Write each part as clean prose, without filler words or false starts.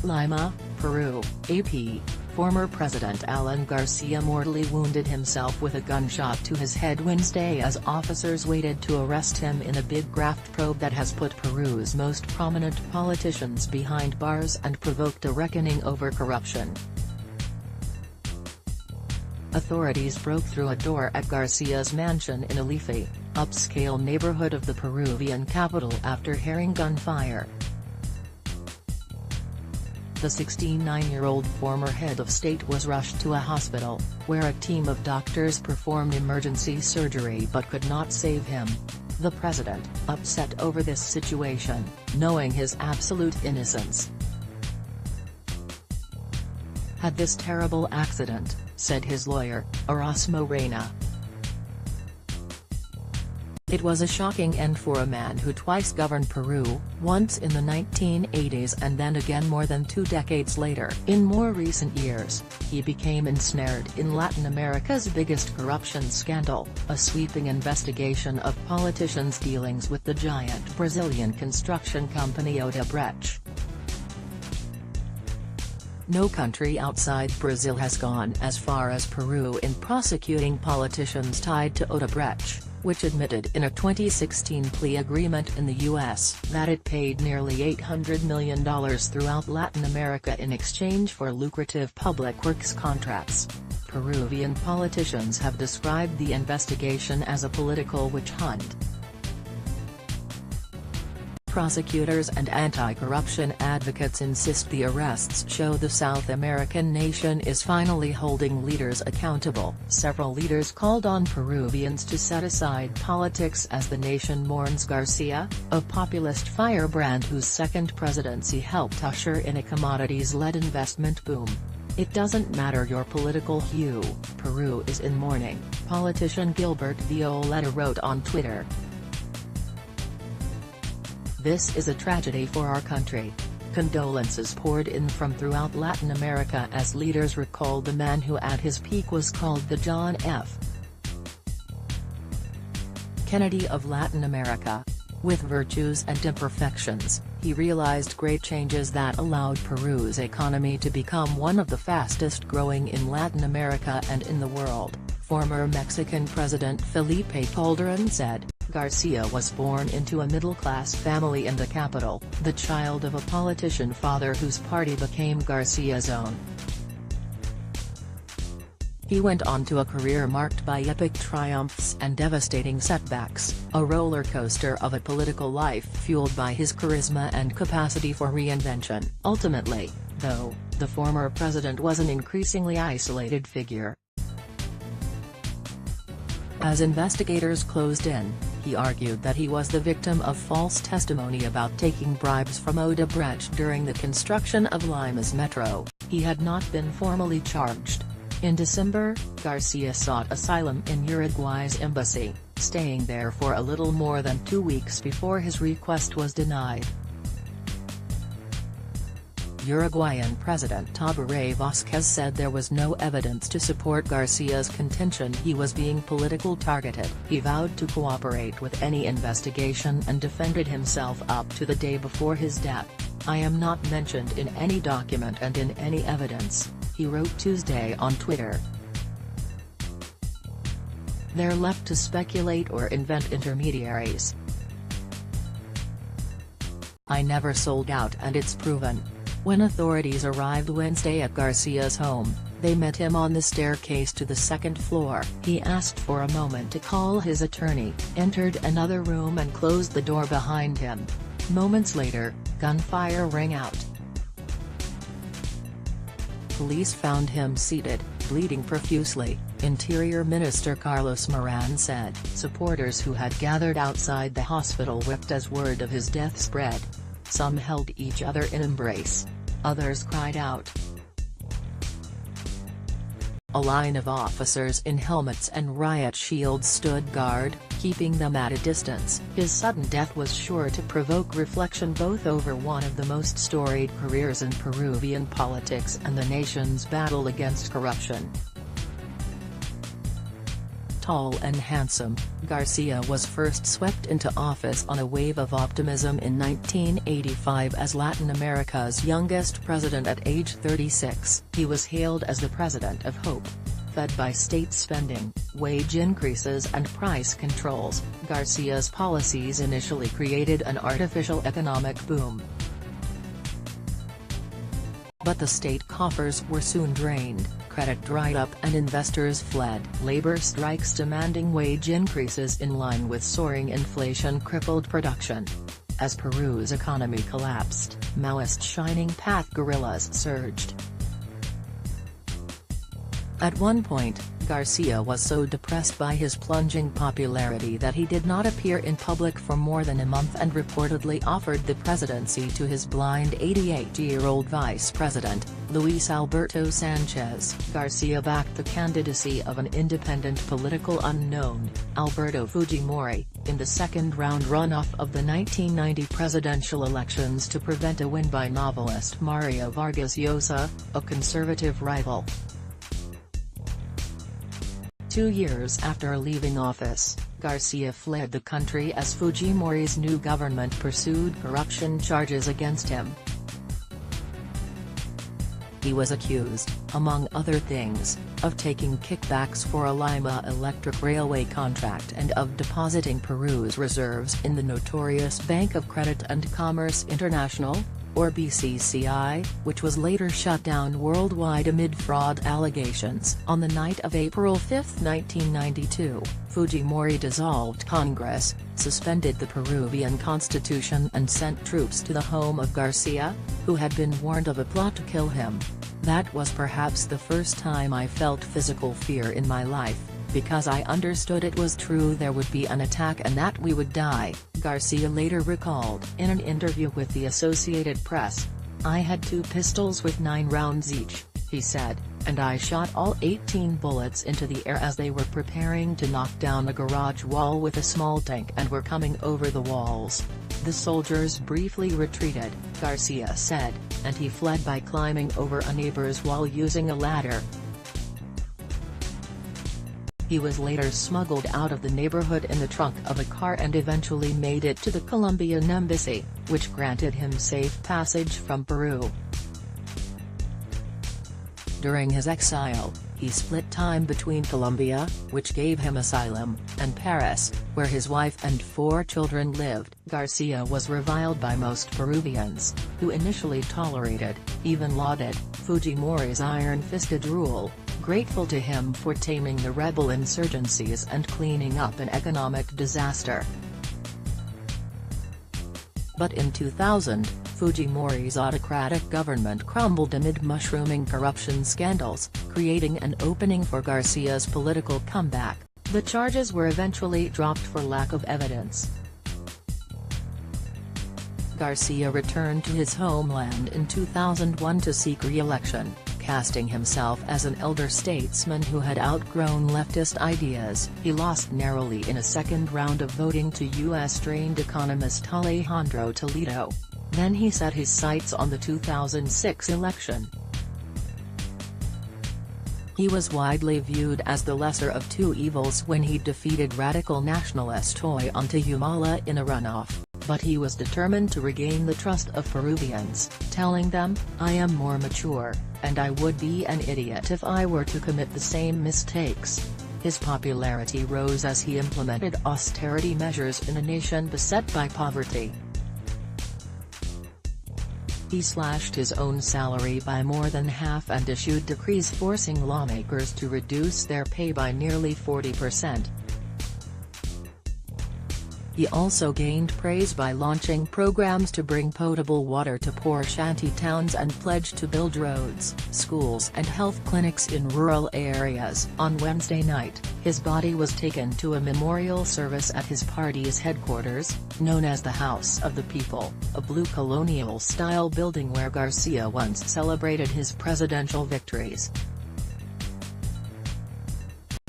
Lima, Peru, AP. Former President Alan Garcia mortally wounded himself with a gunshot to his head Wednesday as officers waited to arrest him in a big graft probe that has put Peru's most prominent politicians behind bars and provoked a reckoning over corruption. Authorities broke through a door at Garcia's mansion in a leafy, upscale neighborhood of the Peruvian capital after hearing gunfire. The 69-year-old former head of state was rushed to a hospital, where a team of doctors performed emergency surgery but could not save him. The president, upset over this situation, knowing his absolute innocence, had this terrible accident, said his lawyer, Erasmo Reina. It was a shocking end for a man who twice governed Peru, once in the 1980s and then again more than 2 decades later. In more recent years, he became ensnared in Latin America's biggest corruption scandal, a sweeping investigation of politicians' dealings with the giant Brazilian construction company Odebrecht. No country outside Brazil has gone as far as Peru in prosecuting politicians tied to Odebrecht, which admitted in a 2016 plea agreement in the U.S. that it paid nearly $800 million throughout Latin America in exchange for lucrative public works contracts. Peruvian politicians have described the investigation as a political witch hunt. Prosecutors and anti-corruption advocates insist the arrests show the South American nation is finally holding leaders accountable. Several leaders called on Peruvians to set aside politics as the nation mourns Garcia, a populist firebrand whose second presidency helped usher in a commodities-led investment boom. It doesn't matter your political hue, Peru is in mourning, politician Gilbert Violeta wrote on Twitter. This is a tragedy for our country. Condolences poured in from throughout Latin America as leaders recalled the man who at his peak was called the John F. Kennedy of Latin America. With virtues and imperfections, he realized great changes that allowed Peru's economy to become one of the fastest growing in Latin America and in the world, former Mexican President Felipe Calderón said. Garcia was born into a middle-class family in the capital, the child of a politician father whose party became Garcia's own. He went on to a career marked by epic triumphs and devastating setbacks, a roller coaster of a political life fueled by his charisma and capacity for reinvention. Ultimately, though, the former president was an increasingly isolated figure. As investigators closed in, he argued that he was the victim of false testimony about taking bribes from Odebrecht during the construction of Lima's metro. He had not been formally charged. In December, Garcia sought asylum in Uruguay's embassy, staying there for a little more than 2 weeks before his request was denied. Uruguayan President Tabaré Vázquez said there was no evidence to support Garcia's contention he was being politically targeted. He vowed to cooperate with any investigation and defended himself up to the day before his death. "I am not mentioned in any document and in any evidence," he wrote Tuesday on Twitter. "They're left to speculate or invent intermediaries. I never sold out and it's proven." When authorities arrived Wednesday at Garcia's home, they met him on the staircase to the second floor. He asked for a moment to call his attorney, entered another room and closed the door behind him. Moments later, gunfire rang out. Police found him seated, bleeding profusely, Interior Minister Carlos Moran said. Supporters who had gathered outside the hospital wept as word of his death spread. Some held each other in embrace. Others cried out. A line of officers in helmets and riot shields stood guard, keeping them at a distance. His sudden death was sure to provoke reflection both over one of the most storied careers in Peruvian politics and the nation's battle against corruption. Tall and handsome, Garcia was first swept into office on a wave of optimism in 1985 as Latin America's youngest president at age 36. He was hailed as the president of hope. Fed by state spending, wage increases and price controls, Garcia's policies initially created an artificial economic boom. But the state coffers were soon drained, credit dried up and investors fled. Labor strikes demanding wage increases in line with soaring inflation crippled production. As Peru's economy collapsed, Maoist Shining Path guerrillas surged. At one point, Garcia was so depressed by his plunging popularity that he did not appear in public for more than a month and reportedly offered the presidency to his blind 88-year-old vice president, Luis Alberto Sanchez. Garcia backed the candidacy of an independent political unknown, Alberto Fujimori, in the second-round runoff of the 1990 presidential elections to prevent a win by novelist Mario Vargas Llosa, a conservative rival. 2 years after leaving office, Garcia fled the country as Fujimori's new government pursued corruption charges against him. He was accused, among other things, of taking kickbacks for a Lima electric railway contract and of depositing Peru's reserves in the notorious Bank of Credit and Commerce International, or BCCI, which was later shut down worldwide amid fraud allegations. On the night of April 5, 1992, Fujimori dissolved Congress, suspended the Peruvian constitution and sent troops to the home of Garcia, who had been warned of a plot to kill him. That was perhaps the first time I felt physical fear in my life, because I understood it was true there would be an attack and that we would die, Garcia later recalled. In an interview with the Associated Press, "I had 2 pistols with 9 rounds each," he said, "and I shot all 18 bullets into the air as they were preparing to knock down a garage wall with a small tank and were coming over the walls. The soldiers briefly retreated," Garcia said, "and he fled by climbing over a neighbor's wall using a ladder." He was later smuggled out of the neighborhood in the trunk of a car and eventually made it to the Colombian embassy, which granted him safe passage from Peru. During his exile, he split time between Colombia, which gave him asylum, and Paris, where his wife and 4 children lived. Garcia was reviled by most Peruvians, who initially tolerated, even lauded, Fujimori's iron-fisted rule, grateful to him for taming the rebel insurgencies and cleaning up an economic disaster. But in 2000, Fujimori's autocratic government crumbled amid mushrooming corruption scandals, creating an opening for Garcia's political comeback. The charges were eventually dropped for lack of evidence. Garcia returned to his homeland in 2001 to seek re-election, casting himself as an elder statesman who had outgrown leftist ideas. He lost narrowly in a second round of voting to U.S.-trained economist Alejandro Toledo. Then he set his sights on the 2006 election. He was widely viewed as the lesser of 2 evils when he defeated radical nationalist Ollanta Humala in a runoff, but he was determined to regain the trust of Peruvians, telling them, "I am more mature, and I would be an idiot if I were to commit the same mistakes." His popularity rose as he implemented austerity measures in a nation beset by poverty. He slashed his own salary by more than half and issued decrees forcing lawmakers to reduce their pay by nearly 40%. He also gained praise by launching programs to bring potable water to poor shanty towns and pledged to build roads, schools and health clinics in rural areas. On Wednesday night, his body was taken to a memorial service at his party's headquarters, known as the House of the People, a blue colonial-style building where Garcia once celebrated his presidential victories.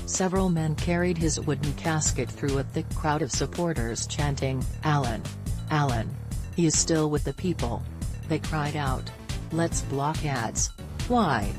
Several men carried his wooden casket through a thick crowd of supporters chanting, "Alan! Alan! He is still with the people." They cried out, "Let's block ads. Why?"